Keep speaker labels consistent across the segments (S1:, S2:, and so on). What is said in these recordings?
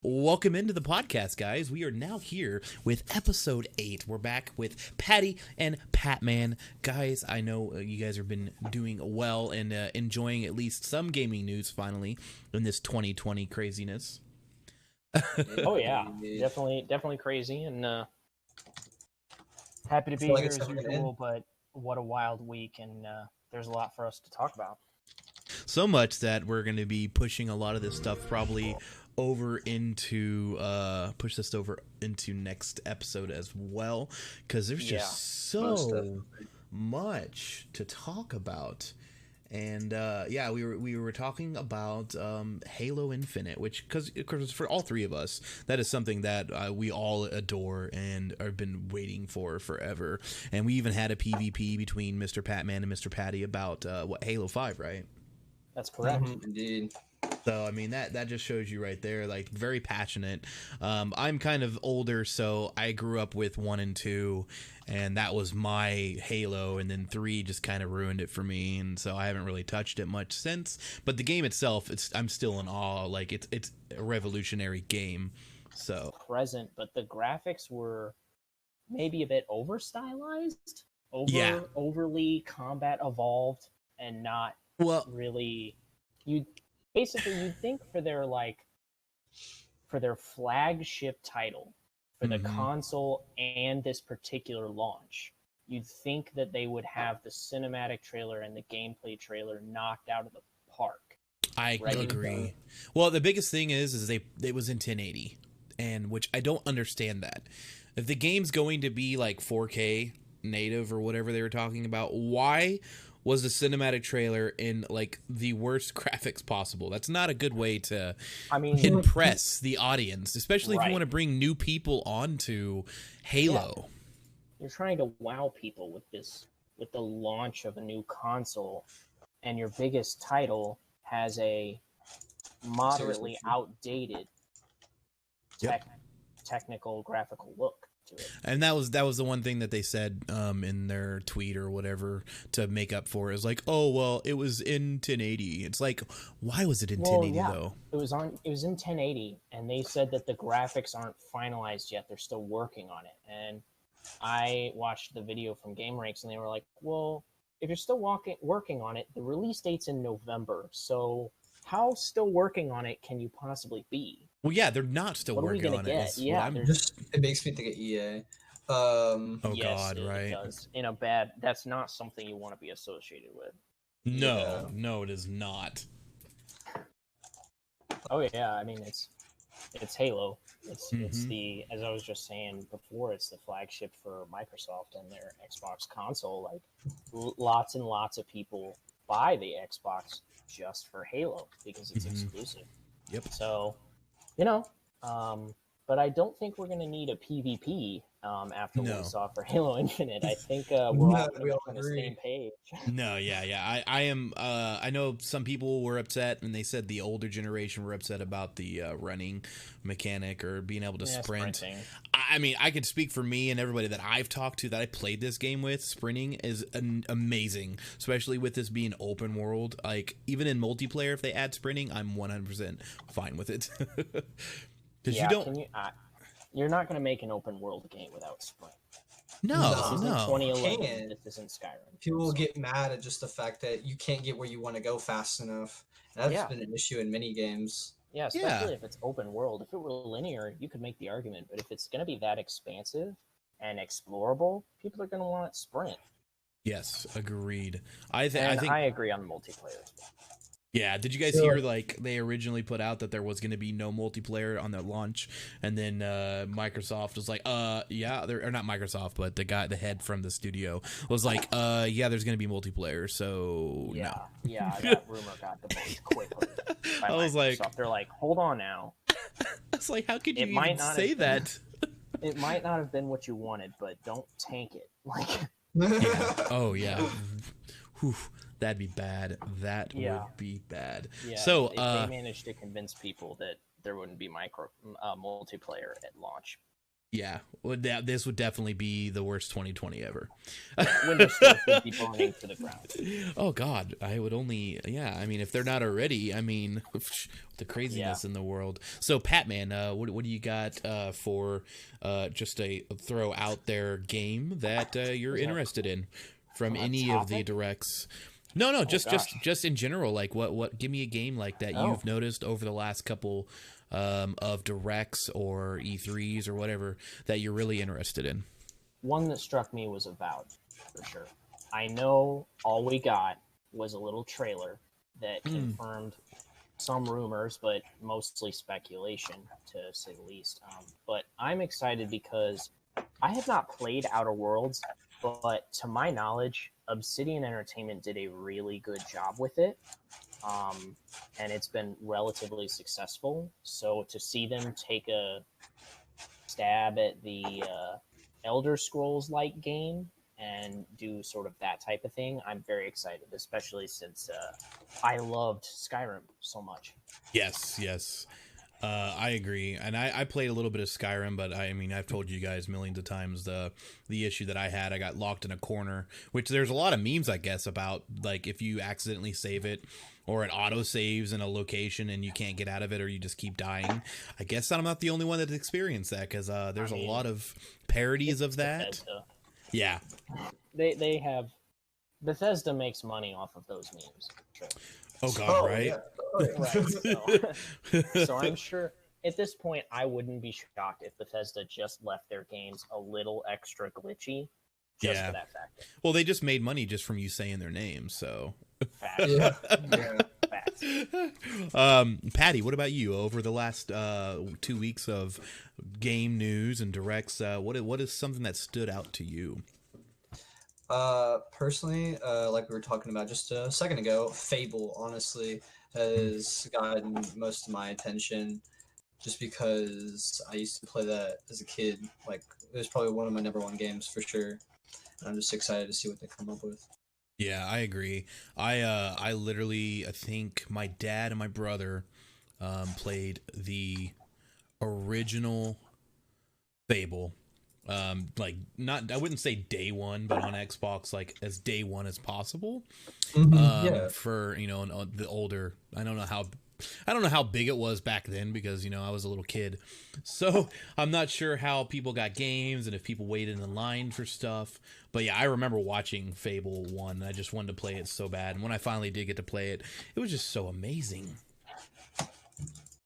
S1: Welcome into the podcast, guys. We are now here with episode 8. We're back with Patty and Patman. Guys, I know you guys have been doing well and enjoying at least some gaming news finally in this 2020 craziness.
S2: Oh yeah, definitely crazy, and happy to be here as usual. But what a wild week, and there's a lot for us to talk about.
S1: So much that we're going to be pushing a lot of this stuff probably over into push this over into next episode as well, because there's just so much to talk about. And yeah, we were talking about Halo Infinite, which because for all three of us, that is something that we all adore and have been waiting for forever. And we even had a PvP between Mr. Patman and Mr. Patty about what, Halo 5, right?
S2: That's correct.
S3: Indeed.
S1: So I mean that just shows you right there, like, very passionate. I'm kind of older, so I grew up with 1 and 2, and that was my Halo, and then 3 just kind of ruined it for me, and so I haven't really touched it much since. But the game itself, I'm still in awe. Like, it's a revolutionary game. So
S2: Present, but the graphics were maybe a bit over stylized, overly combat evolved, and not really. You'd think for their flagship title for the console and this particular launch, you'd think that they would have the cinematic trailer and the gameplay trailer knocked out of the park.
S1: I agree. Well, the biggest thing is it was in 1080, and which I don't understand that. If the game's going to be like 4K native or whatever they were talking about, why was the cinematic trailer in like the worst graphics possible? That's not a good way to impress the audience, especially if you want to bring new people onto Halo.
S2: Yeah. You're trying to wow people with the launch of a new console, and your biggest title has a moderately outdated technical graphical look.
S1: And that was the one thing that they said in their tweet or whatever to make up for it. It was like, oh well, it was in 1080. It's like, why was it in 1080 though?
S2: It was in 1080, and they said that the graphics aren't finalized yet. They're still working on it. And I watched the video from GameRanks, and they were like, well, if you're still working on it, the release date's in November. So how still working on it can you possibly be?
S1: Well, yeah, they're not still working on it.
S3: It makes me think of EA.
S1: God, right?
S2: It does. That's not something you want to be associated with.
S1: No, it is not.
S2: Oh yeah, I mean it's Halo. It's the, as I was just saying before, it's the flagship for Microsoft and their Xbox console. Like lots and lots of people buy the Xbox just for Halo because it's exclusive.
S1: Yep.
S2: So, but I don't think we're going to need a PvP after what we saw for Halo Infinite. I think we're all on the same page.
S1: No, yeah. I am. I know some people were upset, and they said the older generation were upset about the running mechanic or being able to sprint.
S2: Sprinting.
S1: I mean, I could speak for me and everybody that I've talked to that I played this game with. Sprinting is amazing, especially with this being open world. Like, even in multiplayer, if they add sprinting, I'm 100% fine with it. Because
S2: you're not going to make an open world game without sprint.
S1: No.
S2: This isn't 2011. This isn't Skyrim.
S3: People will get mad at just the fact that you can't get where you want to go fast enough. And that's been an issue in many games.
S2: Yeah, especially if it's open world. If it were linear, you could make the argument. But if it's going to be that expansive and explorable, people are going to want sprint.
S1: Yes, agreed.
S2: I agree on multiplayer.
S1: Yeah, did you guys hear, like, they originally put out that there was going to be no multiplayer on their launch, and then Microsoft was like, or not Microsoft, but the head from the studio was like, there's going to be multiplayer, so
S2: no. Yeah, that rumor got debunked quickly by
S1: I was
S2: Microsoft.
S1: like,
S2: they're like, hold on now.
S1: It's like, how could you even say that?
S2: It might not have been what you wanted, but don't tank it. Like,
S1: Oh yeah. Whew. That'd be bad. That would be bad.
S2: Yeah,
S1: so
S2: they managed to convince people that there wouldn't be multiplayer at launch.
S1: Yeah, this would definitely be the worst 2020 ever.
S2: Windows stuff would be burning to the ground.
S1: Oh God, I would only. Yeah, I mean, if they're not already, I mean, the craziness in the world. So, Patman, what do you got for just a throw out there game that you're interested in from any of the directs? No, just in general. Like, what? Give me a game like that you've noticed over the last couple of directs or E3s or whatever that you're really interested in.
S2: One that struck me was Avowed, for sure. I know all we got was a little trailer that confirmed some rumors, but mostly speculation, to say the least. But I'm excited because I have not played Outer Worlds, but to my knowledge, Obsidian Entertainment did a really good job with it. And it's been relatively successful. So to see them take a stab at the Elder Scrolls-like game and do sort of that type of thing, I'm very excited, especially since I loved Skyrim so much.
S1: Yes. I agree, and I played a little bit of Skyrim, but I mean, I've told you guys millions of times the issue that I had. I got locked in a corner, which there's a lot of memes, I guess, about like if you accidentally save it or it auto saves in a location and you can't get out of it or you just keep dying. I guess I'm not the only one that's experienced that because there's a lot of parodies of that.
S2: Bethesda.
S1: Yeah,
S2: they have Bethesda makes money off of those memes. Sure.
S1: Oh God, right?
S3: Yeah. Oh, yeah.
S2: Right. So I'm sure at this point I wouldn't be shocked if Bethesda just left their games a little extra glitchy just for that factor.
S1: Well, they just made money just from you saying their names, so.
S2: Facts.
S3: Yeah.
S2: Facts.
S1: Patty, what about you? Over the last 2 weeks of game news and directs, what is something that stood out to you?
S3: Personally, like we were talking about just a second ago, Fable honestly has gotten most of my attention just because I used to play that as a kid. Like, it was probably one of my #1 games for sure. And I'm just excited to see what they come up with.
S1: Yeah, I agree. I literally, I think my dad and my brother played the original Fable. Like not, I wouldn't say day one, but on Xbox, like as day one as possible. For the older, I don't know how big it was back then because I was a little kid, so I'm not sure how people got games and if people waited in line for stuff. But yeah, I remember watching Fable 1 and I just wanted to play it so bad, and when I finally did get to play it, it was just so amazing.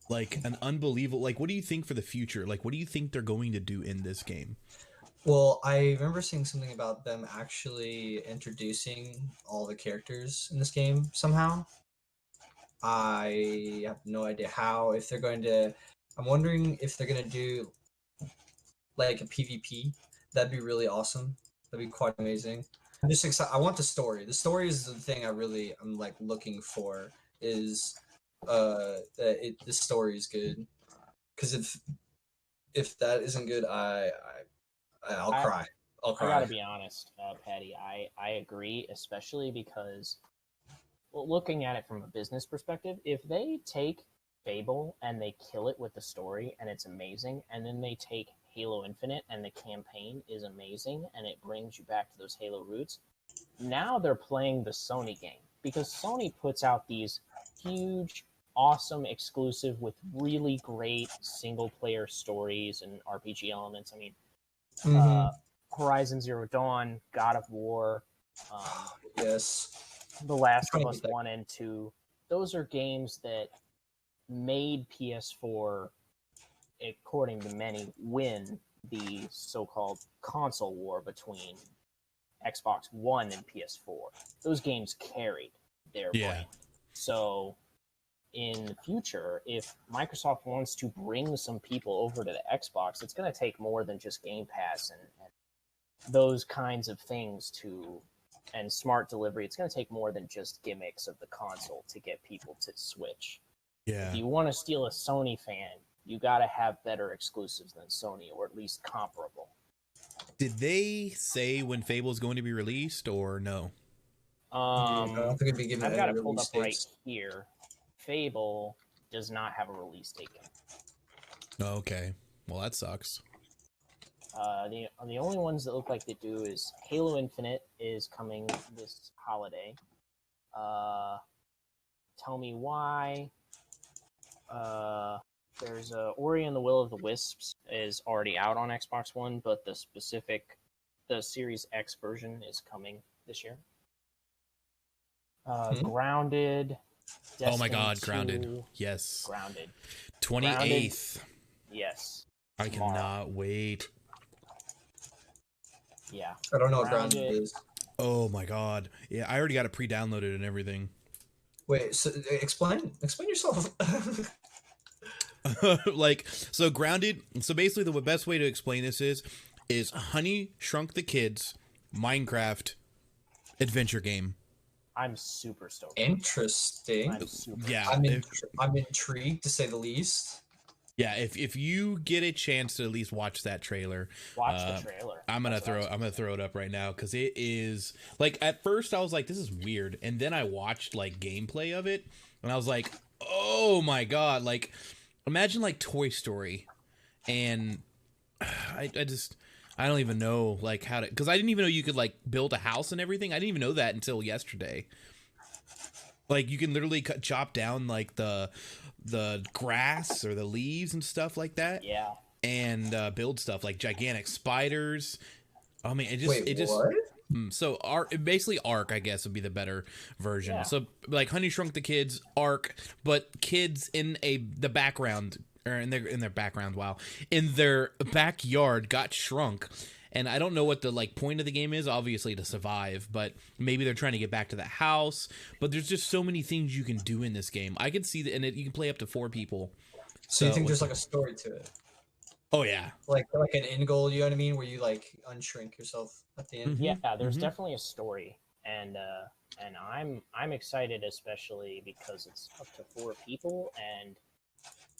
S1: Like an unbelievable, like, what do you think for the future? Like, what do you think they're going to do in this game?
S3: Well, I remember seeing something about them actually introducing all the characters in this game somehow. I have no idea how. If they're going to, I'm wondering if they're going to do like a PvP. That'd be really awesome. That'd be quite amazing. I'm just excited. I want the story. The story is the thing I'm like looking for. Is the story is good, because if that isn't good, I'll cry. I'll cry.
S2: I gotta be honest, Patty. I agree, especially because, well, looking at it from a business perspective, if they take Fable and they kill it with the story and it's amazing, and then they take Halo Infinite and the campaign is amazing and it brings you back to those Halo roots, now they're playing the Sony game, because Sony puts out these huge, awesome exclusive with really great single player stories and RPG elements. I mean, Horizon Zero Dawn, God of War,
S3: yes,
S2: The Last of Us 1 and 2. Those are games that made PS4, according to many, win the so-called console war between Xbox One and PS4. Those games carried their brand. So in the future, if Microsoft wants to bring some people over to the Xbox, it's going to take more than just Game Pass and those kinds of things and smart delivery. It's going to take more than just gimmicks of the console to get people to switch.
S1: Yeah.
S2: If you want to steal a Sony fan, you got to have better exclusives than Sony, or at least comparable.
S1: Did they say when Fable is going to be released or no?
S3: I don't think it'd be given.
S2: I've got it pulled up right here. Fable does not have a release date.
S1: Okay. Well, that sucks.
S2: The only ones that look like they do is Halo Infinite is coming this holiday. Tell Me Why. There's Ori and the Will of the Wisps is already out on Xbox One, but the Series X version is coming this year. Grounded. Destiny
S1: Oh my God,
S2: 2,
S1: Grounded. Yes.
S2: Grounded.
S1: 28th.
S2: Yes.
S1: I cannot wait.
S2: Yeah.
S3: I don't know what Grounded is.
S1: Oh my God. Yeah, I already got it pre-downloaded and everything.
S3: Wait, so explain yourself.
S1: Like, so Grounded, so basically the best way to explain this is Honey Shrunk the Kids Minecraft adventure game.
S2: I'm super stoked.
S3: Interesting.
S1: Yeah.
S3: I'm intrigued to say the least.
S1: Yeah, if you get a chance to at least watch that trailer,
S2: watch the trailer.
S1: I'm gonna throw it up right now because it is like, at first I was like, this is weird, and then I watched like gameplay of it, and I was like, oh my God, like imagine like Toy Story, and I don't even know like how to, because I didn't even know you could like build a house and everything. I didn't even know that until yesterday. Like you can literally chop down like the grass or the leaves and stuff like that.
S2: Yeah.
S1: And build stuff like gigantic spiders. I mean,
S3: What?
S1: So basically Ark, I guess, would be the better version.
S2: Yeah.
S1: So like Honey Shrunk the Kids, Ark, but kids in the background, or in their background, wow, in their backyard got shrunk. And I don't know what the like point of the game is, obviously to survive, but maybe they're trying to get back to the house. But there's just so many things you can do in this game. I can see that, and you can play up to 4 people.
S3: So you think there's like a story to it?
S1: Oh yeah,
S3: like an end goal, you know what I mean, where you like unshrink yourself at the end.
S2: Yeah, there's definitely a story, and I'm excited, especially because it's up to 4 people, and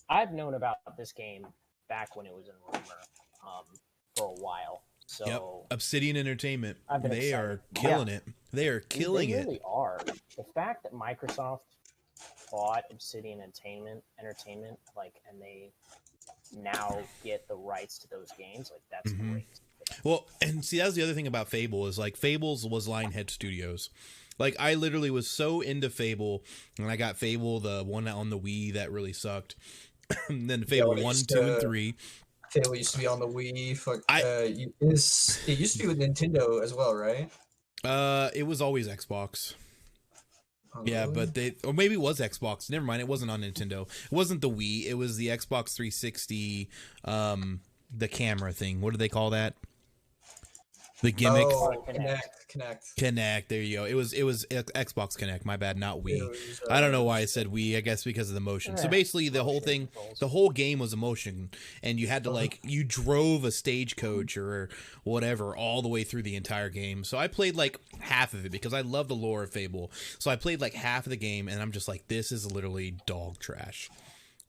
S2: I've known about this game back when it was in rumor for a while. So
S1: yep. Obsidian Entertainment, they are killing it. They are killing it.
S2: They really are. The fact that Microsoft bought Obsidian Entertainment, like, and they now get the rights to those games, like, that's great.
S1: Well, and see, that's the other thing about Fable is like Fables was Lionhead Studios. Like I literally was so into Fable, and I got Fable, the one on the Wii that really sucked. And then Fable 1, 2, and 3.
S3: Fable used to be on the Wii. It used to be with Nintendo as well, right?
S1: It was always Xbox.
S3: Oh,
S1: yeah,
S3: really?
S1: but or maybe it was Xbox. Never mind, it wasn't on Nintendo. It wasn't the Wii. It was the Xbox 360, the camera thing. What do they call that? The gimmick.
S3: Oh, Kinect. There
S1: you go. It was Xbox Kinect. My bad, not Wii. I don't know why I said Wii. I guess because of the motion. So basically, the whole game was a motion, and you had to like you drove a stagecoach or whatever all the way through the entire game. So I played like half of it because I love the lore of Fable. So I played like half of the game, and I'm just like, this is literally dog trash.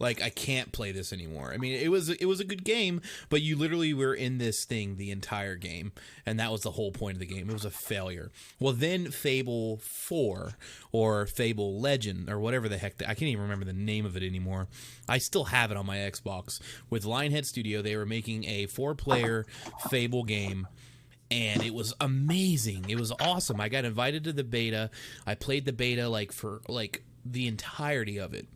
S1: Like, I can't play this anymore. I mean, it was a good game, but you literally were in this thing the entire game, and that was the whole point of the game. It was a failure. Well, then Fable 4, or Fable Legend, or whatever the heck, I can't even remember the name of it anymore. I still have it on my Xbox. With Lionhead Studio, they were making a 4-player Fable game, and it was amazing. It was awesome. I got invited to the beta. I played the beta, like, for, like, the entirety of it.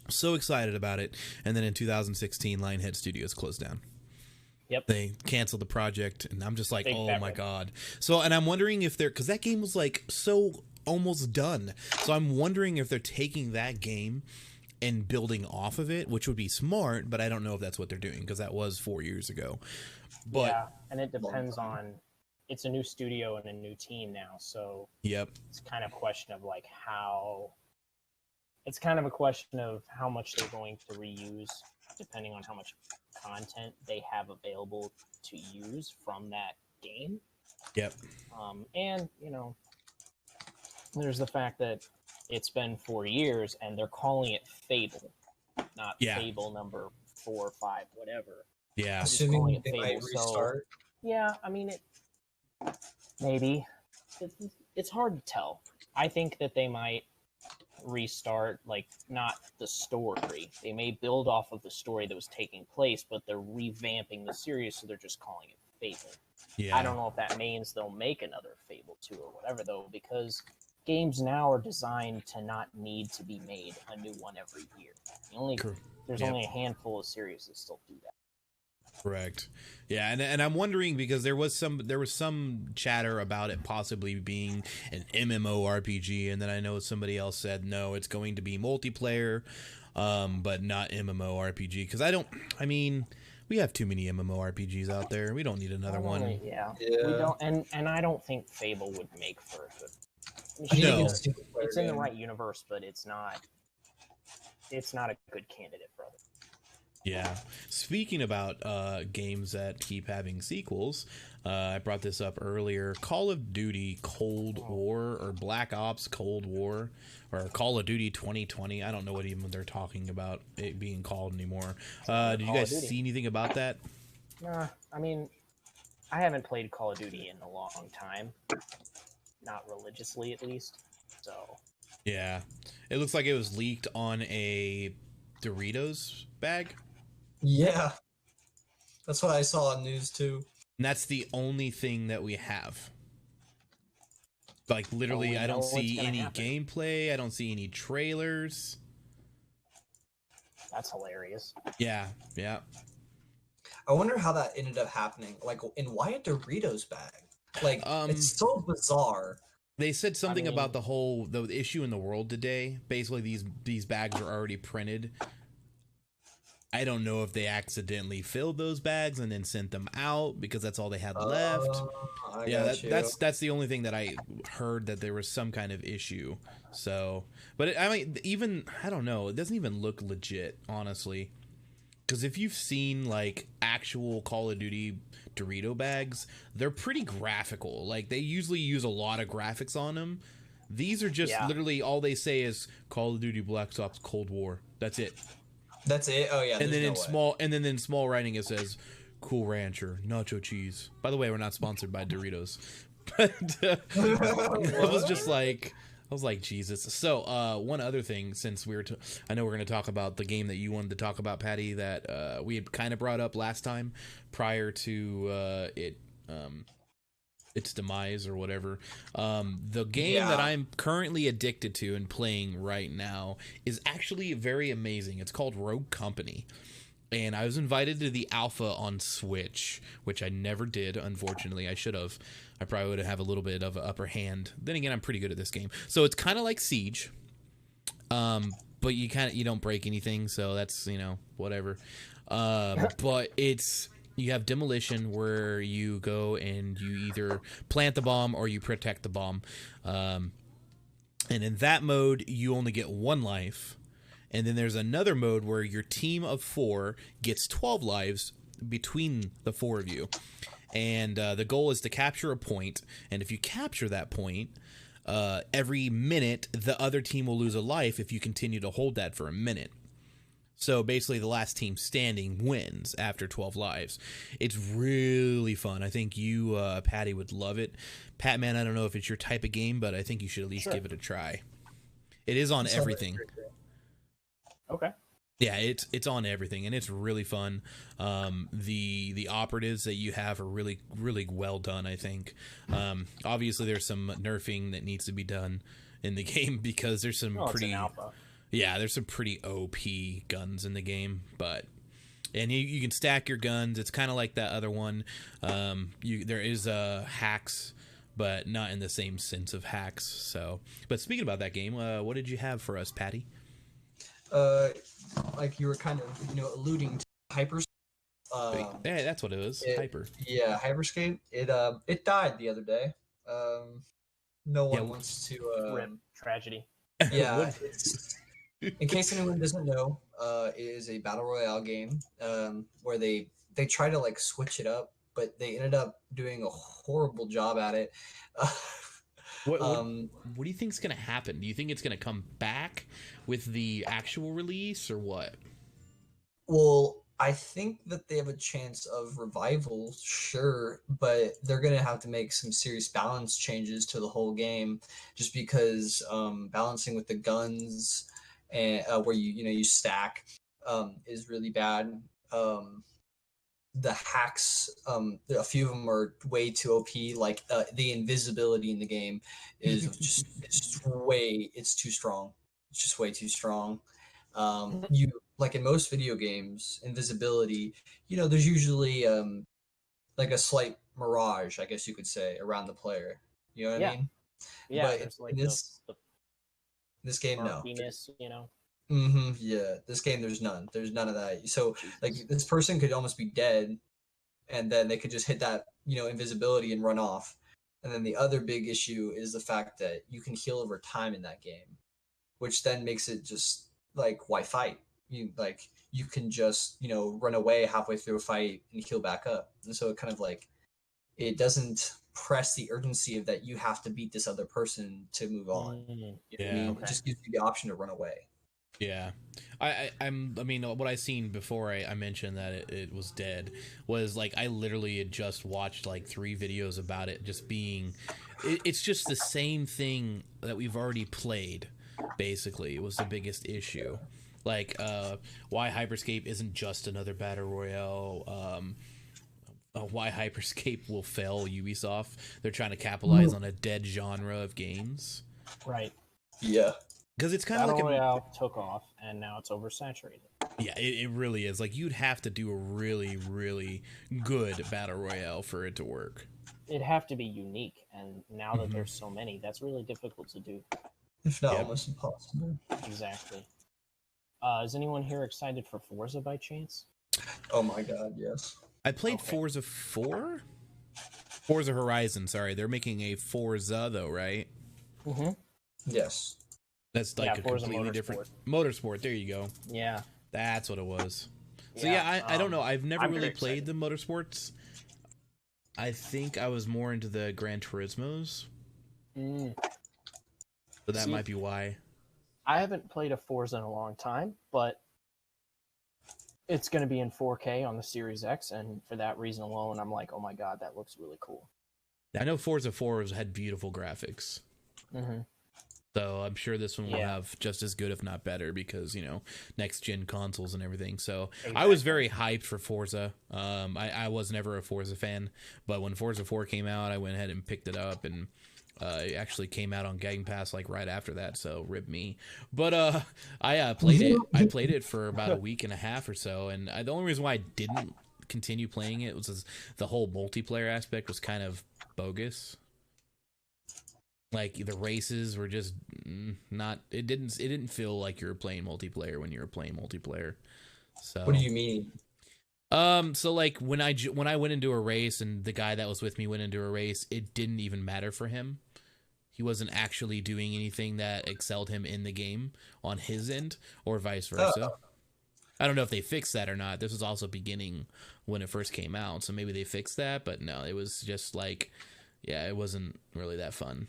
S1: So excited about it. And then in 2016, Lionhead Studios closed down.
S2: Yep.
S1: They canceled the project, and I'm just like, oh my God. So, and I'm wondering if they're, because that game was like so almost done. So I'm wondering if they're taking that game and building off of it, which would be smart, but I don't know if that's what they're doing, because that was 4 years ago. But,
S2: yeah, and it depends on, it's a new studio and a new team now. So
S1: yep.
S2: It's kind of a question of like it's kind of a question of how much they're going to reuse, depending on how much content they have available to use from that game.
S1: Yep.
S2: And, you know, there's the fact that it's been 4 years and they're calling it Fable, not Fable number 4 or 5, whatever.
S1: Yeah.
S3: Assuming they might restart.
S2: So, yeah, I mean, maybe. It's hard to tell. I think that they might restart, like, not the story. They may build off of the story that was taking place, but they're revamping the series, so they're just calling it Fable.
S1: Yeah.
S2: I don't know if that means they'll make another Fable 2 or whatever, though, because games now are designed to not need to be made a new one every year. There's only a handful of series that still do that.
S1: Correct. Yeah, and I'm wondering because there was some chatter about it possibly being an MMORPG, and then I know somebody else said no, it's going to be multiplayer, but not MMORPG. Because we have too many MMORPGs out there. We don't need another one.
S2: Yeah. We don't, and I don't think Fable would make for a good.
S1: No.
S2: It's in the right universe, but it's not a good candidate for other.
S1: Yeah. Speaking about games that keep having sequels, I brought this up earlier. Call of Duty Cold War, or Black Ops Cold War, or Call of Duty 2020. I don't know what even they're talking about it being called anymore. Did you guys see anything about that?
S2: Nah, I haven't played Call of Duty in a long time. Not religiously, at least. So.
S1: Yeah. It looks like it was leaked on a Doritos bag.
S3: Yeah. That's what I saw on news, too.
S1: And that's the only thing that we have. Like, literally, I don't see any gameplay. I don't see any trailers.
S2: That's hilarious.
S1: Yeah, yeah.
S3: I wonder how that ended up happening. Like, and why a Doritos bag? Like, it's so bizarre.
S1: They said something about the issue in the world today. Basically, these bags are already printed. I don't know if they accidentally filled those bags and then sent them out because that's all they had left. That's the only thing that I heard, that there was some kind of issue. So, but I don't know. It doesn't even look legit, honestly. Because if you've seen like actual Call of Duty Dorito bags, they're pretty graphical. Like, they usually use a lot of graphics on them. These are just literally all they say is Call of Duty Black Ops Cold War. That's it.
S3: That's it. Oh yeah.
S1: And then in small writing it says Cool Rancher nacho cheese. By the way, we're not sponsored by Doritos, but I was like Jesus. So one other thing, since I know we're going to talk about the game that you wanted to talk about, Patty, that we had kind of brought up last time prior to its demise or whatever. The game that I'm currently addicted to and playing right now is actually very amazing. It's called Rogue Company. And I was invited to the alpha on Switch, which I never did, unfortunately. I should have. I probably would have a little bit of an upper hand. Then again, I'm pretty good at this game. So it's kind of like Siege. But you don't break anything, so that's, whatever. But you have demolition, where you go and you either plant the bomb or you protect the bomb. And in that mode, you only get 1 life. And then there's another mode where your team of 4 gets 12 lives between the 4 of you. And the goal is to capture a point. And if you capture that point, every minute, the other team will lose a life if you continue to hold that for a minute. So basically, the last team standing wins after 12 lives. It's really fun. I think you, Patty, would love it. Patman, I don't know if it's your type of game, but I think you should at least give it a try. It is on everything.
S2: Okay.
S1: Yeah, it's on everything, and it's really fun. The operatives that you have are really, really well done, I think. Obviously, there's some nerfing that needs to be done in the game because there's some pretty... Yeah, there's some pretty OP guns in the game, and you can stack your guns. It's kind of like that other one. There is hacks, but not in the same sense of hacks. So, but speaking about that game, what did you have for us, Patty?
S3: Like you were kind of alluding to Hyperscape.
S1: Yeah, that's what it was. Hyper.
S3: Yeah, Hyperscape. It died the other day. No one wants to.
S2: Rip. Tragedy.
S3: Yeah. In case anyone doesn't know, it is a battle royale game where they try to like switch it up, but they ended up doing a horrible job at it.
S1: What do you think is going to happen? Do you think it's going to come back with the actual release or what?
S3: Well, I think that they have a chance of revival, sure, but they're gonna have to make some serious balance changes to the whole game, just because balancing with the guns and where you stack is really bad. The hacks, a few of them are way too OP. Like the invisibility in the game is it's too strong. It's just way too strong. You like in most video games, invisibility, there's usually like a slight mirage, I guess you could say, around the player. You know what I mean?
S2: Yeah,
S3: But
S2: there's like
S3: in this game, no.
S2: murkiness,
S3: Yeah, this game, there's none. There's none of that. So
S2: Jesus.
S3: like this person could almost be dead, and then they could just hit that invisibility and run off. And then the other big issue is the fact that you can heal over time in that game, which then makes it just like, why fight? You can just run away halfway through a fight and heal back up. And so it kind of like, it doesn't press the urgency of that you have to beat this other person to move on. You know what I mean?
S2: Okay.
S3: It just gives you the option to run away.
S1: Yeah, I mean, what I seen before I mentioned that it was dead was like I literally had just watched like 3 videos about it just being, it's just the same thing that we've already played. Basically, it was the biggest issue. Like, why Hyperscape isn't just another battle royale. Why Hyperscape will fail Ubisoft. They're trying to capitalize on a dead genre of games.
S2: Right.
S3: Yeah.
S1: Because it's kind of like
S2: Royale took off, and now it's oversaturated.
S1: Yeah, it really is. Like, you'd have to do a really, really good battle royale for it to work.
S2: It'd have to be unique, and now that there's so many, that's really difficult to do.
S3: If not almost impossible.
S2: Exactly. Is anyone here excited for Forza by chance?
S3: Oh my god, yes.
S1: I played Forza 4? Forza Horizon, sorry. They're making a Forza, though, right?
S2: Mm-hmm.
S3: Yes.
S1: That's like a
S2: Forza
S1: completely different... Motorsport, there you go.
S2: Yeah.
S1: That's what it was. So yeah, I don't know. I've never really played the Motorsports. I think I was more into the Gran Turismos. So that might be why.
S2: I haven't played a Forza in a long time, but it's going to be in 4K on the Series X, and for that reason alone, I'm like, oh my god, that looks really cool.
S1: I know Forza 4 had beautiful graphics. So I'm sure this one will have just as good, if not better, because, next-gen consoles and everything. So I was very hyped for Forza. I was never a Forza fan, but when Forza 4 came out, I went ahead and picked it up, and it actually came out on Game Pass like right after that, so rip me. But I played it. I played it for about a week and a half or so, and the only reason why I didn't continue playing it was the whole multiplayer aspect was kind of bogus. Like, the races were just not. It didn't feel like you were playing multiplayer when you were playing multiplayer. So
S3: what do you mean?
S1: So like when I went into a race and the guy that was with me went into a race, it didn't even matter for him. He wasn't actually doing anything that excelled him in the game on his end, or vice versa. I don't know if they fixed that or not. This was also beginning when it first came out, so maybe they fixed that. But no, it was just like, yeah, it wasn't really that fun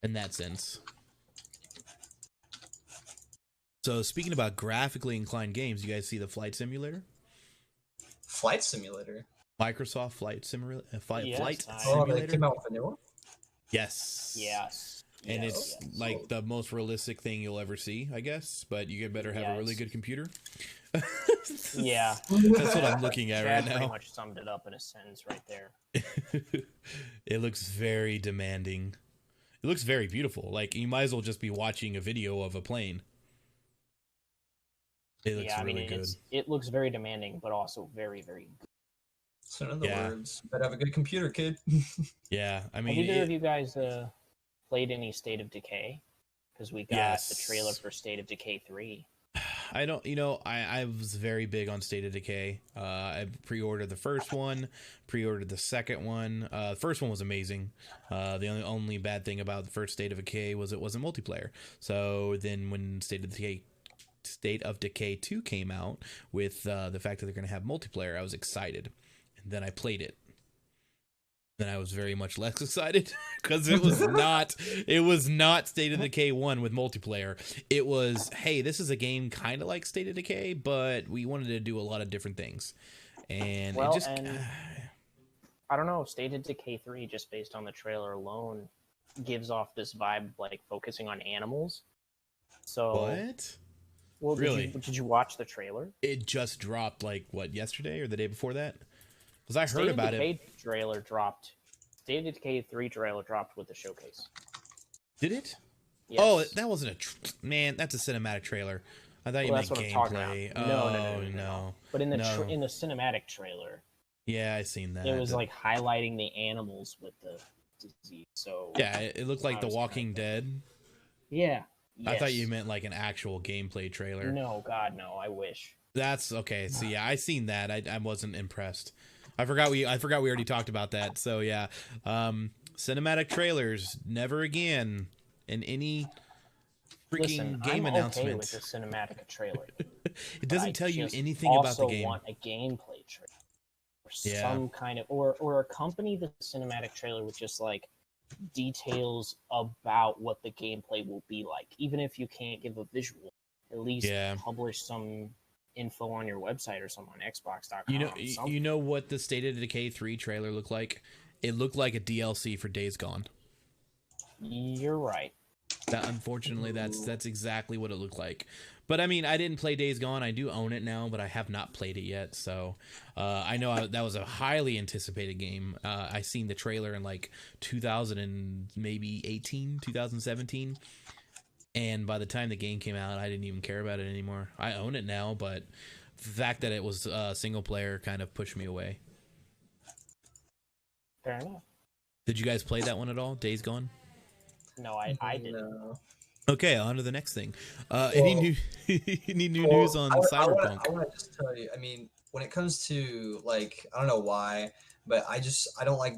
S1: in that sense. So speaking about graphically inclined games, you guys see the Flight Simulator?
S3: Flight Simulator?
S1: Microsoft Flight Simulator? Flight Simulator?
S3: They came out with a new one?
S1: Yes.
S2: Yes.
S1: And it's like the most realistic thing you'll ever see, I guess. But you better have a really good computer.
S2: Yeah.
S1: That's what I'm looking at right now.
S2: Pretty much summed it up in a sentence right there.
S1: It looks very demanding. It looks very beautiful. Like, you might as well just be watching a video of a plane. It looks really good.
S2: It looks very demanding, but also very, very good.
S3: So in other words, you better have a good computer, kid.
S1: Yeah, I mean,
S2: have either of you guys played any State of Decay? Because we got the trailer for State of Decay 3.
S1: I don't, I was very big on State of Decay. I pre-ordered the first one, pre-ordered the second one. The first one was amazing. The only bad thing about the first State of Decay was it wasn't multiplayer. So then when State of Decay 2 came out with the fact that they're going to have multiplayer, I was excited. And then I played it. then I was very much less excited because it was not State of Decay 1 with multiplayer. It was, hey, this is a game kind of like State of Decay, but we wanted to do a lot of different things. And
S2: well,
S1: it just
S2: and I don't know, State of Decay 3, just based on the trailer alone, gives off this vibe like focusing on animals. So
S1: what?
S2: Well,
S1: really?
S2: Did you watch the trailer?
S1: It just dropped like what, yesterday or the day before that? Because I heard
S2: State
S1: about
S2: of Decay
S1: it.
S2: Trailer dropped. State of Decay 3 trailer dropped with the showcase.
S1: Did it?
S2: Yes.
S1: Oh, that wasn't man. That's a cinematic trailer. I thought you meant gameplay. No.
S2: But in the in the cinematic trailer,
S1: yeah, I seen that.
S2: It was like highlighting the animals with the disease. So
S1: yeah, it looked like The Walking Dead.
S2: Yeah.
S1: Yes. I thought you meant like an actual gameplay trailer.
S2: No, God, no. I wish.
S1: That's okay. So yeah, I seen that. I wasn't impressed. I forgot we already talked about that. So yeah, cinematic trailers never again in any freaking game announcement.
S2: I'm okay with the cinematic trailer.
S1: It doesn't tell you anything about the game.
S2: I also want a gameplay trailer, or some kind of, or accompany the cinematic trailer with just like details about what the gameplay will be like. Even if you can't give a visual, at least publish some info on your website or something on Xbox.com.
S1: You know what the State of Decay 3 trailer looked like? It looked like a DLC for Days Gone.
S2: You're right.
S1: Unfortunately, that's exactly what it looked like. But I mean, I didn't play Days Gone. I do own it now, but I have not played it yet. So I know that was a highly anticipated game. I seen the trailer in like 2017, and by the time the game came out, I didn't even care about it anymore. I own it now, but the fact that it was single player kind of pushed me away.
S2: Fair enough.
S1: Did you guys play that one at all? Days Gone?
S2: No, I didn't. No.
S1: Okay, on to the next thing. Any new news on Cyberpunk?
S3: I want to just tell you, I mean, when it comes to, like, I don't know why, but I don't like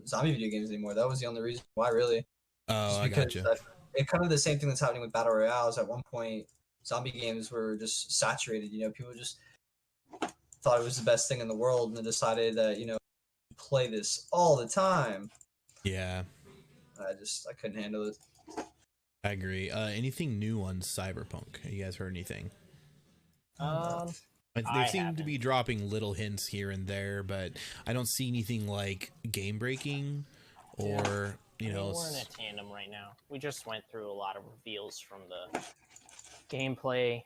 S3: zombie video games anymore. That was the only reason why, really.
S1: Oh, I gotcha.
S3: It's kind of the same thing that's happening with Battle Royales. At one point, zombie games were just saturated. You know, people just thought it was the best thing in the world, and they decided that, you know, play this all the time.
S1: Yeah.
S3: I couldn't handle it.
S1: I agree. Anything new on Cyberpunk? Have you guys heard anything? They seem to be dropping little hints here and there, but I don't see anything like game breaking or you know.
S2: We're in a tandem right now. We just went through a lot of reveals from the gameplay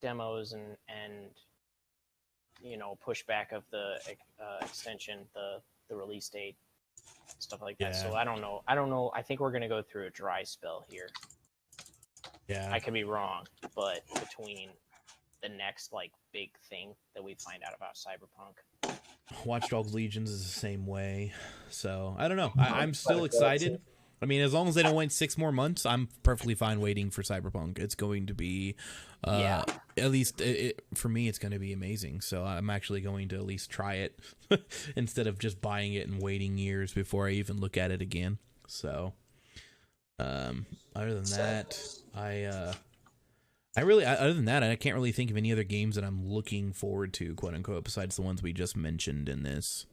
S2: demos and you know, pushback of the extension, the release date, stuff like that. So I don't know. I think we're gonna go through a dry spell here.
S1: Yeah,
S2: I could be wrong, but between the next like big thing that we find out about Cyberpunk,
S1: Watch Dogs Legions is the same way. So I don't know. I'm still excited. I mean, as long as they don't wait 6 more months, I'm perfectly fine waiting for Cyberpunk. It's going to be, at least for me, it's going to be amazing. So I'm actually going to at least try it instead of just buying it and waiting years before I even look at it again. So, other than that, I can't really think of any other games that I'm looking forward to, quote unquote, besides the ones we just mentioned in this.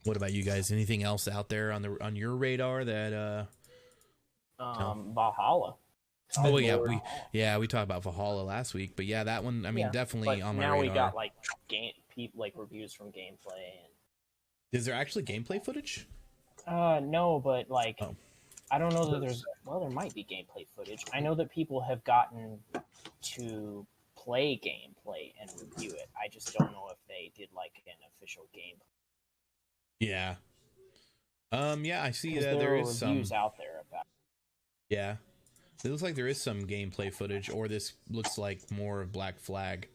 S1: What about you guys? Anything else out there on your radar that
S2: Valhalla?
S1: Oh yeah, we talked about Valhalla last week, but yeah, that one, I mean, definitely on my radar.
S2: Now we got like reviews from gameplay.
S1: Is there actually gameplay footage?
S2: No, but like I don't know that there might be gameplay footage. I know that people have gotten to play gameplay and review it. I just don't know if they did like an official gameplay.
S1: Yeah. Yeah, I see that there is some
S2: reviews out there about it.
S1: Yeah. It looks like there is some gameplay footage, or this looks like more of Black Flag.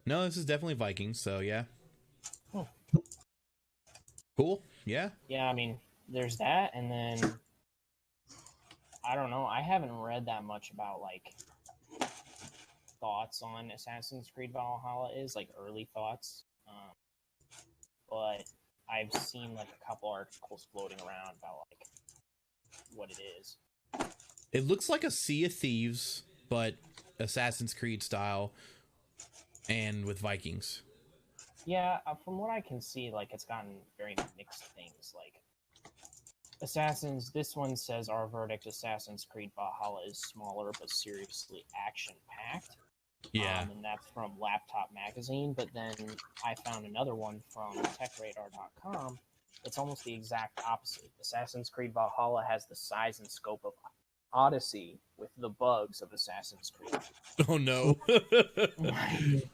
S1: No, this is definitely Vikings, so yeah.
S2: Oh.
S1: Cool. Yeah.
S2: Yeah, I mean, there's that, and then I don't know. I haven't read that much about like thoughts on Assassin's Creed Valhalla like early thoughts. But I've seen like a couple articles floating around about like what it is.
S1: It looks like a Sea of Thieves, but Assassin's Creed style, and with Vikings.
S2: Yeah, from what I can see, like it's gotten very mixed things. Like Assassins, this one says our verdict: Assassin's Creed Valhalla is smaller but seriously action-packed.
S1: Yeah.
S2: And that's from Laptop Magazine. But then I found another one from TechRadar.com. It's almost the exact opposite. Assassin's Creed Valhalla has the size and scope of Odyssey with the bugs of Assassin's Creed.
S1: Oh no.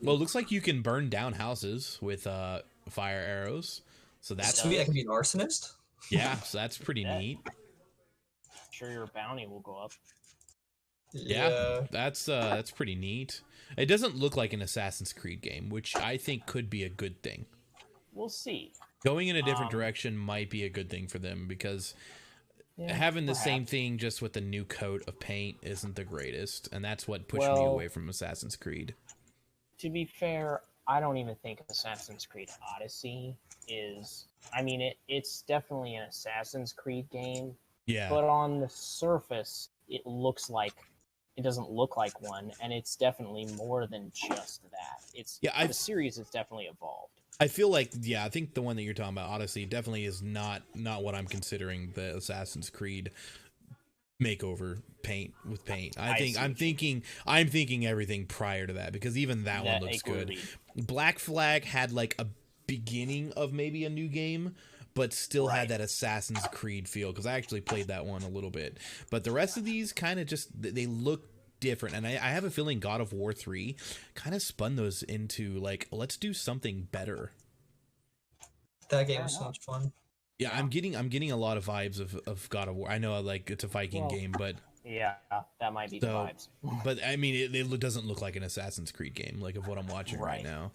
S1: Well, it looks like you can burn down houses with fire arrows. So that's
S3: sweet. I can be an arsonist.
S1: Yeah, so that's pretty neat.
S2: I'm sure your bounty will go up.
S1: Yeah, that's pretty neat. It doesn't look like an Assassin's Creed game, which I think could be a good thing.
S2: We'll see.
S1: Going in a different direction might be a good thing for them, because having the same thing just with a new coat of paint isn't the greatest, and that's what pushed me away from Assassin's Creed.
S2: To be fair, I don't even think Assassin's Creed Odyssey is... I mean, it's definitely an Assassin's Creed game, but on the surface, it looks like... It doesn't look like one, and it's definitely more than just that. The series has definitely evolved.
S1: I feel like, I think the one that you're talking about, Odyssey, definitely is not what I'm considering the Assassin's Creed makeover paint with paint. I'm thinking everything prior to that, because even that one looks good. Black Flag had like a beginning of maybe a new game, but still had that Assassin's Creed feel, because I actually played that one a little bit. But the rest of these kind of just, they look different, and I have a feeling God of War 3 kind of spun those into like, let's do something better.
S3: That game was so much fun.
S1: Yeah, I'm getting a lot of vibes of God of War. I know, like, it's a Viking game, but
S2: yeah, that might be the vibes.
S1: But I mean, it doesn't look like an Assassin's Creed game, like of what I'm watching right now,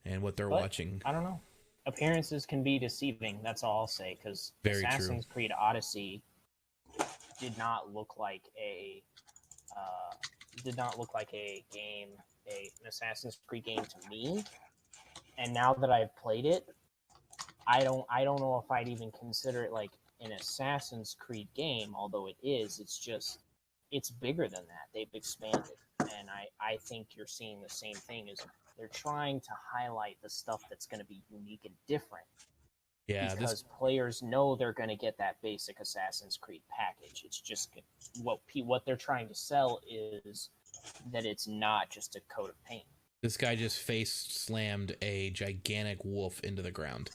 S1: and what they're watching.
S2: I don't know. Appearances can be deceiving. That's all I'll say, because Assassin's Creed Odyssey did not look like a game, an Assassin's Creed game to me. And now that I've played it, I don't know if I'd even consider it like an Assassin's Creed game, although it is. It's bigger than that. They've expanded, and I think you're seeing the same thing. Is they're trying to highlight the stuff that's going to be unique and different. Yeah, because players know they're going to get that basic Assassin's Creed package. It's just what they're trying to sell is that it's not just a coat of paint.
S1: This guy just face slammed a gigantic wolf into the ground.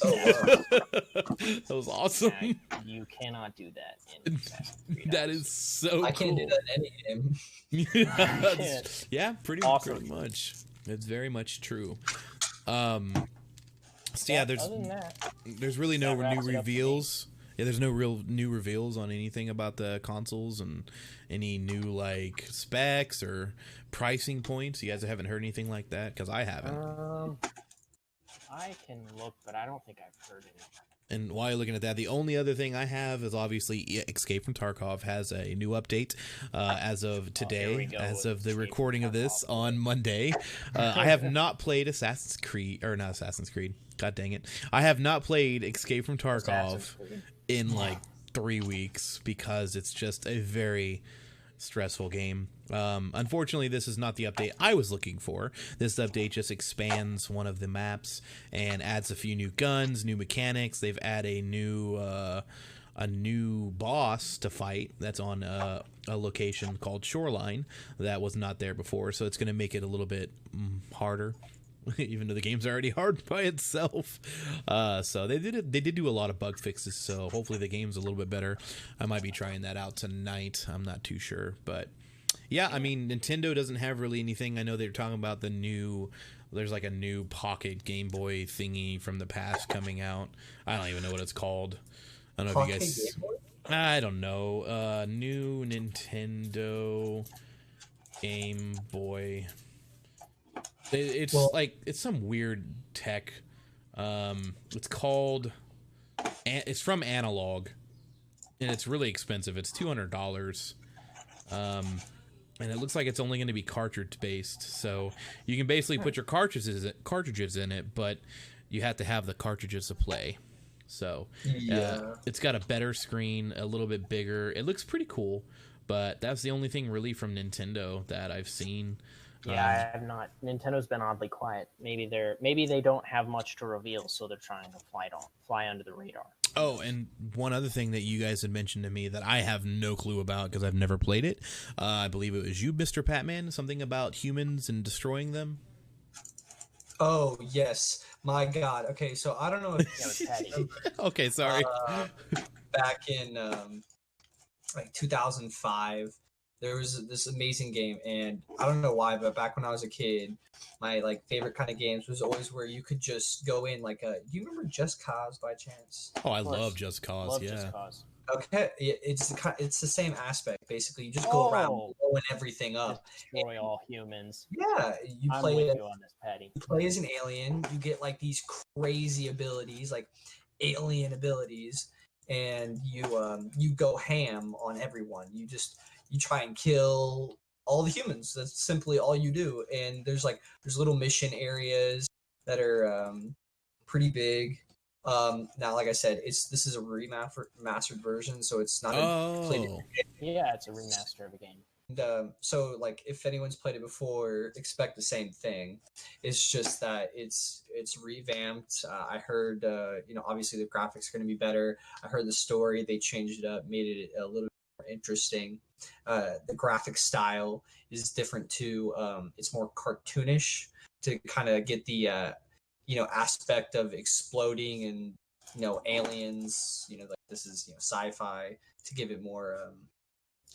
S3: Oh, wow.
S1: That was awesome.
S2: Yeah, you cannot do that in Assassin's Creed.
S1: That is so
S3: I can't do that in any
S1: game. Yeah, pretty much. It's very much true. So yeah, there's really no new reveals. Yeah, there's no real new reveals on anything about the consoles and any new like specs or pricing points. You guys haven't heard anything like that? Because I haven't.
S2: I can look, but I don't think I've heard anything.
S1: And while you're looking at that, the only other thing I have is obviously Escape from Tarkov has a new update as of today, as of the recording of this on Monday. I have not played Assassin's Creed, or not Assassin's Creed. God dang it. I have not played Escape from Tarkov in like 3 weeks because it's just a very stressful game. Unfortunately, this is not the update I was looking for. This update just expands one of the maps and adds a few new guns, new mechanics. They've added a new boss to fight that's on a location called Shoreline that was not there before, so it's going to make it a little bit harder. Even though the game's already hard by itself. So they did do a lot of bug fixes, so hopefully the game's a little bit better. I might be trying that out tonight. I'm not too sure, but yeah, I mean, Nintendo doesn't have really anything. I know they're talking about there's like a new Pocket Game Boy thingy from the past coming out. I don't even know what it's called. I don't know if you guys... I don't know. New Nintendo Game Boy... It's it's some weird tech. It's called. It's from Analog, and it's really expensive. It's $200. And it looks like it's only going to be cartridge based. So you can basically put your cartridges in it, but you have to have the cartridges to play. So it's got a better screen, a little bit bigger. It looks pretty cool, but that's the only thing really from Nintendo that I've seen.
S2: Yeah, I have not. Nintendo's been oddly quiet. Maybe they don't have much to reveal, so they're trying to fly under the radar.
S1: Oh, and one other thing that you guys had mentioned to me that I have no clue about because I've never played it. I believe it was you, Mr. Patman, something about humans and destroying them.
S3: Oh yes, my God. Okay, so I don't know if
S1: okay, sorry.
S3: Back in like 2005, there was this amazing game, and I don't know why, but back when I was a kid, my like favorite kind of games was always where you could just go in like a. Do you remember Just Cause by chance?
S1: Oh, I love Just Cause.
S2: Love
S1: yeah.
S2: Just Cause.
S3: Okay, it's the same aspect. Basically, you just go around blowing everything up,
S2: destroy all humans.
S3: Yeah,
S2: I'm with you on this, Patty.
S3: You play as an alien. You get like these crazy abilities, like alien abilities, and you go ham on everyone. You try and kill all the humans. That's simply all you do. And there's little mission areas that are pretty big. Now, like I said, this is a remastered version, so it's not.
S2: Yeah, it's a remaster of a game.
S3: And so, like, if anyone's played it before, expect the same thing. It's just that it's revamped. I heard, obviously the graphics are going to be better. I heard the story, they changed it up, made it a little more interesting. The graphic style is different too. It's more cartoonish to kind of get the aspect of exploding and aliens. Like this is sci-fi to give it more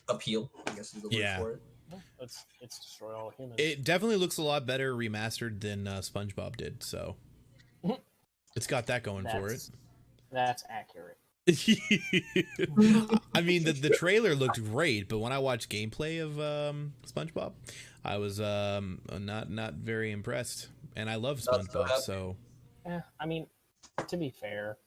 S3: appeal, I guess is the word for it.
S2: It's destroy all humans.
S1: It definitely looks a lot better remastered than SpongeBob did, so it's got that going for it.
S2: That's accurate.
S1: I mean, the trailer looked great, but when I watched gameplay of SpongeBob, I was not very impressed. And I love SpongeBob, so.
S2: I mean, to be fair,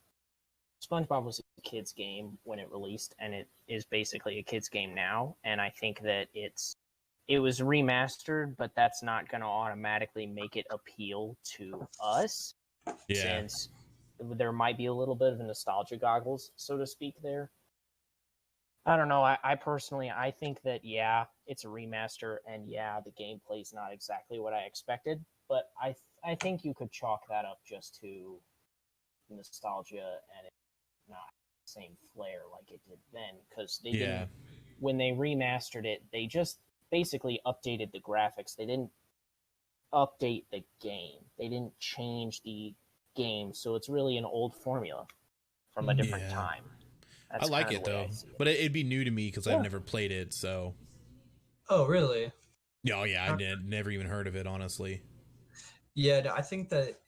S2: SpongeBob was a kid's game when it released, and it is basically a kid's game now. And I think that it was remastered, but that's not going to automatically make it appeal to us, since there might be a little bit of nostalgia goggles, so to speak. There, I don't know. I personally, I think that it's a remaster, and the gameplay's not exactly what I expected, but I think you could chalk that up just to nostalgia and it not the same flair like it did then, because they didn't, when they remastered it, they just basically updated the graphics. They didn't update the game. They didn't change the game, so it's really an old formula from a different time. That's
S1: I like it though, but it'd be new to me because I've never played it. So.
S3: Oh really?
S1: Oh yeah, I never even heard of it, honestly.
S3: Yeah, I think that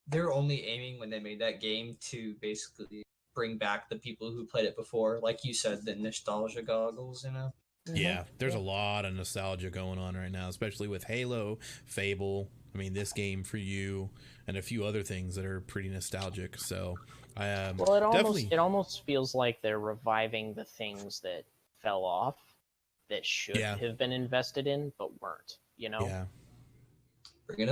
S3: they're only aiming when they made that game to basically bring back the people who played it before, like you said, the nostalgia goggles.
S1: Yeah, there's a lot of nostalgia going on right now, especially with Halo, Fable. I mean, this game for you, and a few other things that are pretty nostalgic. So,
S2: it almost feels like they're reviving the things that fell off that should have been invested in but weren't.
S1: Yeah.
S3: Bringing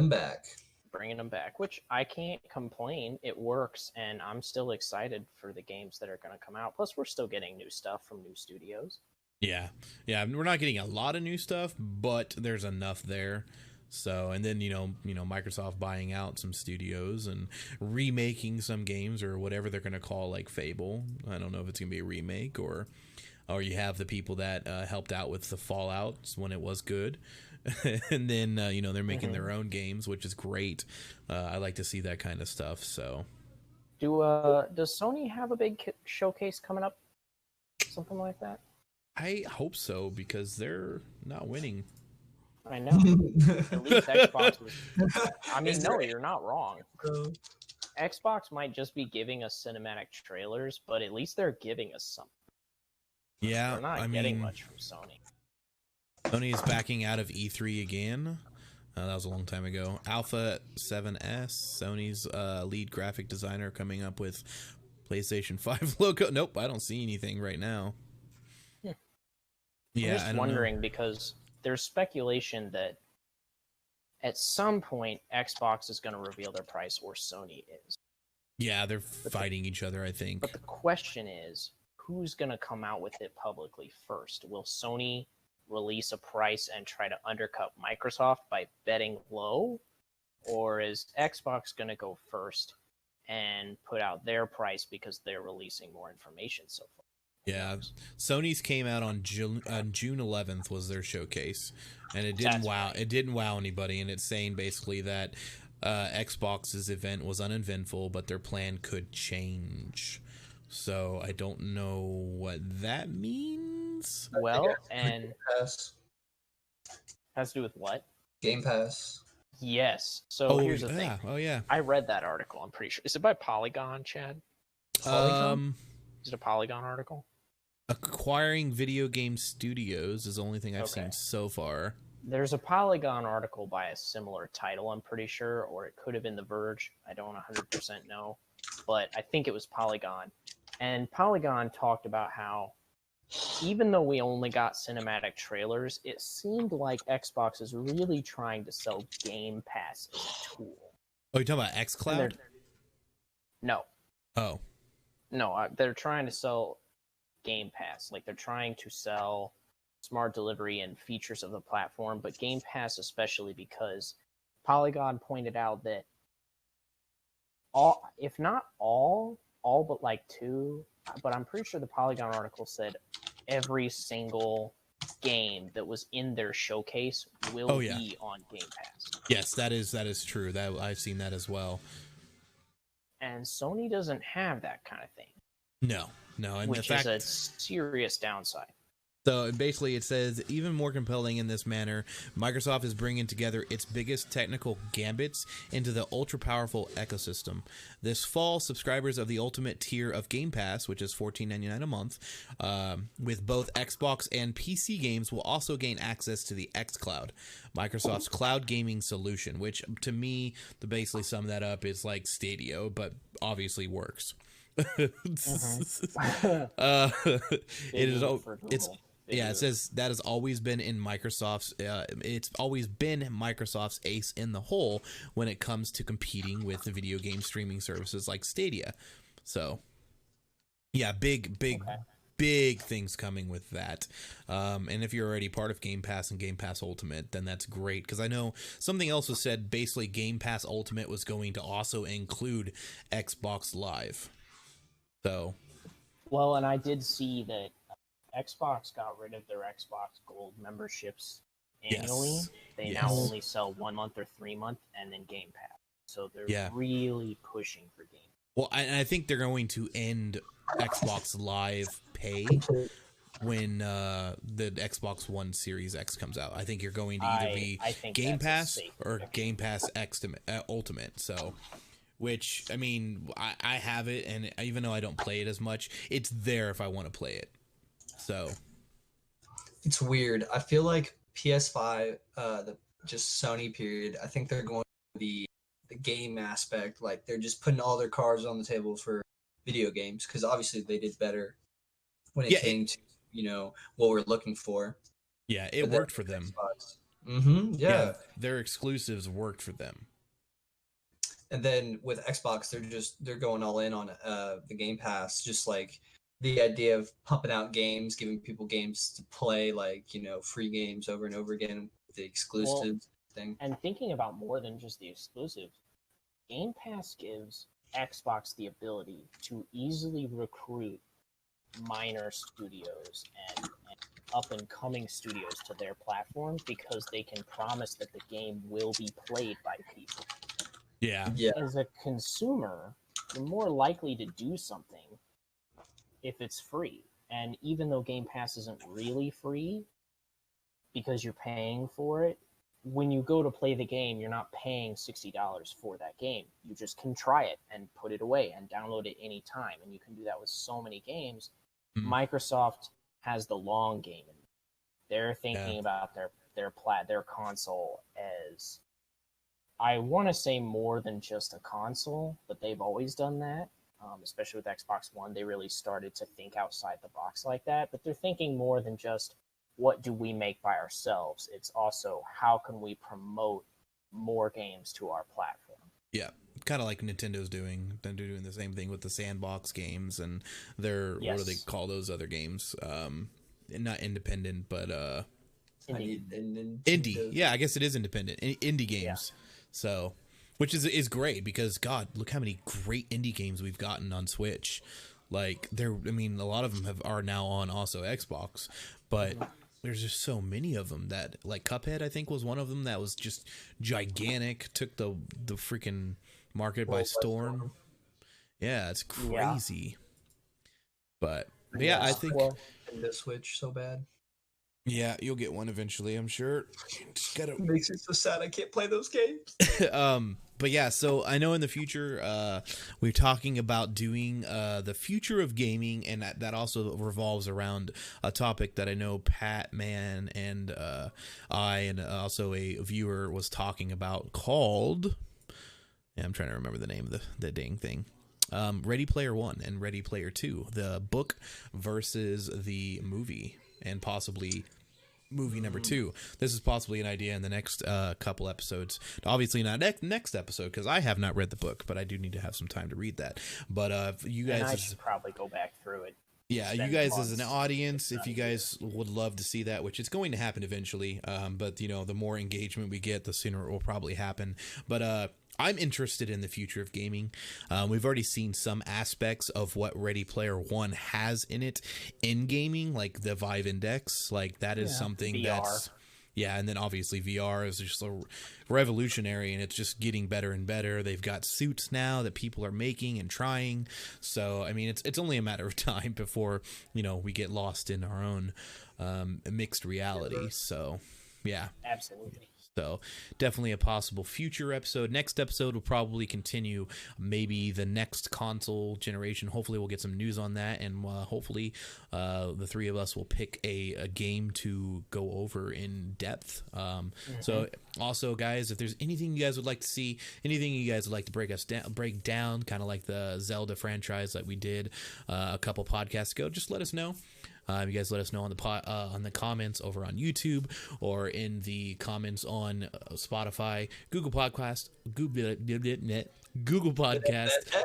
S3: them back,
S2: which I can't complain. It works, and I'm still excited for the games that are going to come out. Plus, we're still getting new stuff from new studios.
S1: Yeah, we're not getting a lot of new stuff, but there's enough there. So, and then Microsoft buying out some studios and remaking some games or whatever they're going to call, like Fable. I don't know if it's going to be a remake or you have the people that helped out with the Fallout when it was good. And then they're making their own games, which is great. I like to see that kind of stuff. So,
S2: does Sony have a big showcase coming up? Something like that?
S1: I hope so, because they're not winning.
S2: I know. At least Xbox was. I mean, no, you're not wrong. Xbox might just be giving us cinematic trailers, but at least they're giving us something.
S1: Yeah,
S2: we're not getting much from Sony.
S1: Sony is backing out of E3 again. That was a long time ago. Alpha 7S, Sony's lead graphic designer, coming up with PlayStation 5 logo. Nope, I don't see anything right now.
S2: I'm just wondering, because there's speculation that at some point Xbox is going to reveal their price, or Sony is.
S1: Yeah, they're fighting each other, I think.
S2: But the question is, who's going to come out with it publicly first? Will Sony release a price and try to undercut Microsoft by betting low? Or is Xbox going to go first and put out their price because they're releasing more information so far?
S1: Yeah, Sony's came out on June 11th was their showcase, and it didn't It didn't wow anybody, and it's saying basically that Xbox's event was uneventful, but their plan could change. So I don't know what that means.
S2: Well, and
S3: Game Pass.
S2: has to do with what?
S3: Game Pass.
S2: Yes. So here's the thing.
S1: Oh yeah.
S2: I read that article. I'm pretty sure. Is it by Polygon, Chad?
S3: Polygon?
S2: Is it a Polygon article?
S1: Acquiring video game studios is the only thing I've seen so far.
S2: There's a Polygon article by a similar title, I'm pretty sure, or it could have been The Verge. I don't 100% know, but I think it was Polygon. And Polygon talked about how even though we only got cinematic trailers, it seemed like Xbox is really trying to sell Game Pass as a tool.
S1: Oh, you're talking about xCloud?
S2: No.
S1: Oh.
S2: No, they're trying to sell Game Pass. Like, they're trying to sell smart delivery and features of the platform, but Game Pass especially, because Polygon pointed out that all, if not all but like two, but I'm pretty sure the Polygon article said every single game that was in their showcase will be on Game Pass.
S1: Yes, that is true. That I've seen that as well.
S2: And Sony doesn't have that kind of thing.
S1: No, and
S2: which is a serious downside.
S1: So basically it says, even more compelling in this manner, Microsoft is bringing together its biggest technical gambits into the ultra-powerful ecosystem. This fall, subscribers of the ultimate tier of Game Pass, which is $14.99 a month, with both Xbox and PC games, will also gain access to the xCloud, Microsoft's cloud gaming solution, which to me, to basically sum that up, is like Stadia, but obviously works. It says that has always been in Microsoft's it's always been Microsoft's ace in the hole when it comes to competing with the video game streaming services like Stadia. So yeah, big things coming with that. And if you're already part of Game Pass and Game Pass Ultimate, then that's great, because I know something else was said, basically Game Pass Ultimate was going to also include Xbox Live. So,
S2: well, and I did see that Xbox got rid of their Xbox Gold memberships annually. Yes. They now only sell 1 month or 3 month, and then Game Pass. So they're really pushing for Game Pass.
S1: Well, I think they're going to end Xbox Live Pay when the Xbox One Series X comes out. I think you're going to either be Game Pass or Game Pass Ultimate. So. Which, I mean, I have it, and even though I don't play it as much, it's there if I want to play it. So.
S3: It's weird. I feel like PS5, the just Sony period, I think they're going to the game aspect. Like, they're just putting all their cards on the table for video games, because obviously they did better when it came to, what we're looking for.
S1: Yeah, it worked for them.
S3: Yeah.
S1: Their exclusives worked for them.
S3: And then with Xbox, they're going all in on the Game Pass, just like the idea of pumping out games, giving people games to play, like, free games over and over again, the exclusives thing.
S2: And thinking about more than just the exclusives, Game Pass gives Xbox the ability to easily recruit minor studios and up-and-coming studios to their platform, because they can promise that the game will be played by people.
S1: Yeah.
S2: As a consumer, you're more likely to do something if it's free. And even though Game Pass isn't really free because you're paying for it, when you go to play the game, you're not paying $60 for that game. You just can try it and put it away and download it anytime. And you can do that with so many games. Microsoft has the long game. They're thinking about their console as, I want to say, more than just a console, but they've always done that. Especially with Xbox One, they really started to think outside the box like that. But they're thinking more than just, what do we make by ourselves? It's also, how can we promote more games to our platform? Yeah,
S1: kind of like Nintendo's doing. They're doing the same thing with the sandbox games and their, what do they call those other games? Not independent, but Indie. Yeah, I guess it is independent. Indie games. Yeah. So, which is great because God, look how many great indie games we've gotten on Switch. Like a lot of them are now on also Xbox, but there's just so many of them that, like, Cuphead, I think, was one of them that was just gigantic, took the freaking market by storm. Yeah, it's crazy. But yeah, I think
S3: the Switch so bad.
S1: Yeah, you'll get one eventually, I'm sure. Just gotta...
S3: It makes it so sad I can't play those games.
S1: But yeah, so I know in the future we're talking about doing the future of gaming, and that also revolves around a topic that I know Pat Man and I and also a viewer was talking about called, I'm trying to remember the name of the dang thing. Ready Player One and Ready Player Two, the book versus the movie, and possibly movie number 2. This is possibly an idea in the next couple episodes. Obviously not next episode because I have not read the book, but I do need to have some time to read that. But you guys,
S2: and I should probably go back through it.
S1: Yeah, you guys as an audience, if you guys would love to see that, which it's going to happen eventually, but the more engagement we get, the sooner it will probably happen. But I'm interested in the future of gaming. We've already seen some aspects of what Ready Player One has in it in gaming, like the Vive Index. Like that is something VR. That's and then obviously VR is just so revolutionary, and it's just getting better and better. They've got suits now that people are making and trying. So I mean, it's only a matter of time before we get lost in our own mixed reality. So yeah,
S2: absolutely.
S1: So definitely a possible future episode. Next episode will probably continue maybe the next console generation. Hopefully we'll get some news on that, and hopefully the three of us will pick a game to go over in depth. So also, guys, if there's anything you guys would like to see, anything you guys would like to break down, kind of like the Zelda franchise that we did a couple podcasts ago, just let us know. You guys let us know on the comments over on YouTube or in the comments on Spotify, Google Podcast,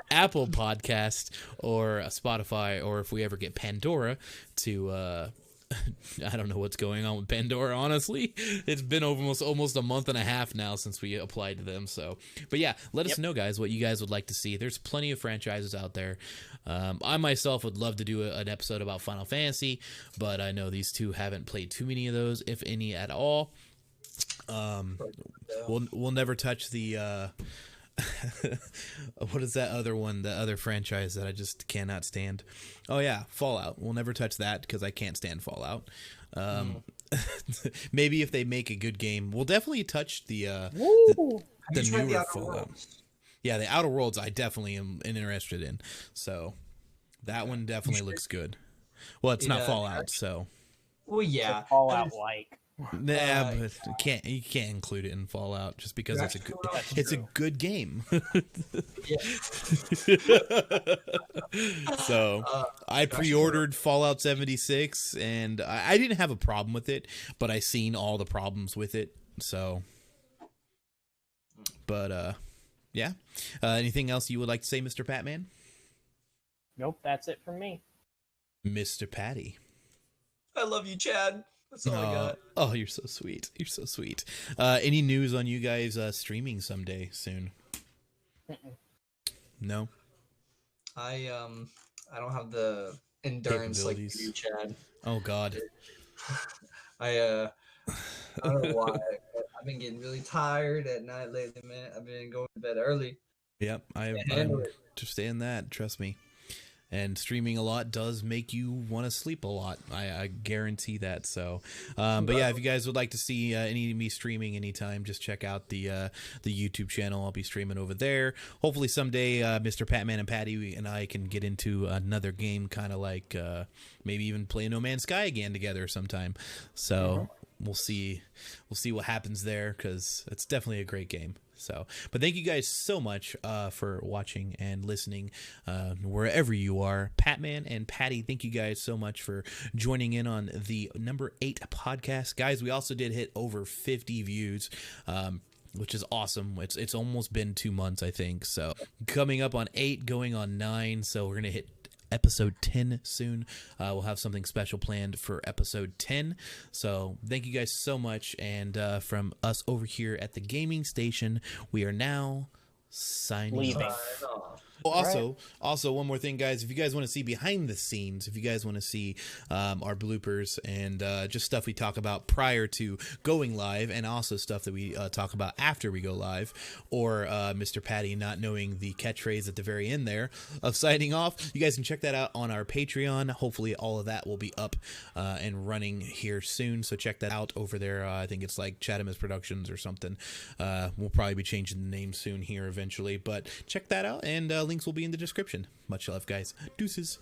S1: Apple Podcast, or Spotify, or if we ever get Pandora to I don't know what's going on with Pandora, honestly. It's been almost a month and a half now since we applied to them. So, but yeah, let us know, guys, what you guys would like to see. There's plenty of franchises out there. I myself would love to do an episode about Final Fantasy, but I know these two haven't played too many of those, if any at all. We'll never touch the what is that other one, the other franchise that I just cannot stand? Oh yeah, Fallout. We'll never touch that because I can't stand Fallout. Maybe if they make a good game, we'll definitely touch the newer Fallout. Yeah, the Outer Worlds I definitely am interested in. So that one definitely looks good. Well, it's not Fallout, so.
S3: Well, yeah,
S2: Fallout-like.
S1: Nah, but you can't include it in Fallout just because it's a good game. So I pre-ordered Fallout 76, and I didn't have a problem with it, but I seen all the problems with it. So, but yeah. Anything else you would like to say, Mr. Patman?
S2: Nope, that's it from me.
S1: Mr. Patty.
S3: I love you, Chad. That's all I got.
S1: Oh, you're so sweet. You're so sweet. Any news on you guys streaming someday soon? No.
S3: I don't have the endurance like you, Chad.
S1: Oh God.
S3: I don't know why. I've been getting really tired at night lately, man. I've been going to bed early.
S1: Yep, I understand that. Trust me. And streaming a lot does make you want to sleep a lot. I guarantee that. So, but yeah, if you guys would like to see any of me streaming anytime, just check out the YouTube channel. I'll be streaming over there. Hopefully someday, Mr. Patman and Patty and I can get into another game, kind of like maybe even play No Man's Sky again together sometime. So we'll see what happens there, because it's definitely a great game. So, but thank you guys so much for watching and listening wherever you are. Patman and Patty, thank you guys so much for joining in on the number 8 podcast. Guys, we also did hit over 50 views, which is awesome. It's almost been 2 months, I think. So coming up on 8, going on 9. So we're going to hit episode 10 soon. We'll have something special planned for episode 10. So thank you guys so much. And from us over here at the gaming station, we are now signing off. Also, one more thing, guys. If you guys want to see behind the scenes, if you guys want to see our bloopers and just stuff we talk about prior to going live, and also stuff that we talk about after we go live, or Mr. Patty not knowing the catchphrase at the very end there of signing off, you guys can check that out on our Patreon. Hopefully all of that will be up and running here soon, so check that out over there. I think it's like ChadimusProductions or something. We'll probably be changing the name soon here eventually, but check that out, and links will be in the description. Much love, guys. Deuces.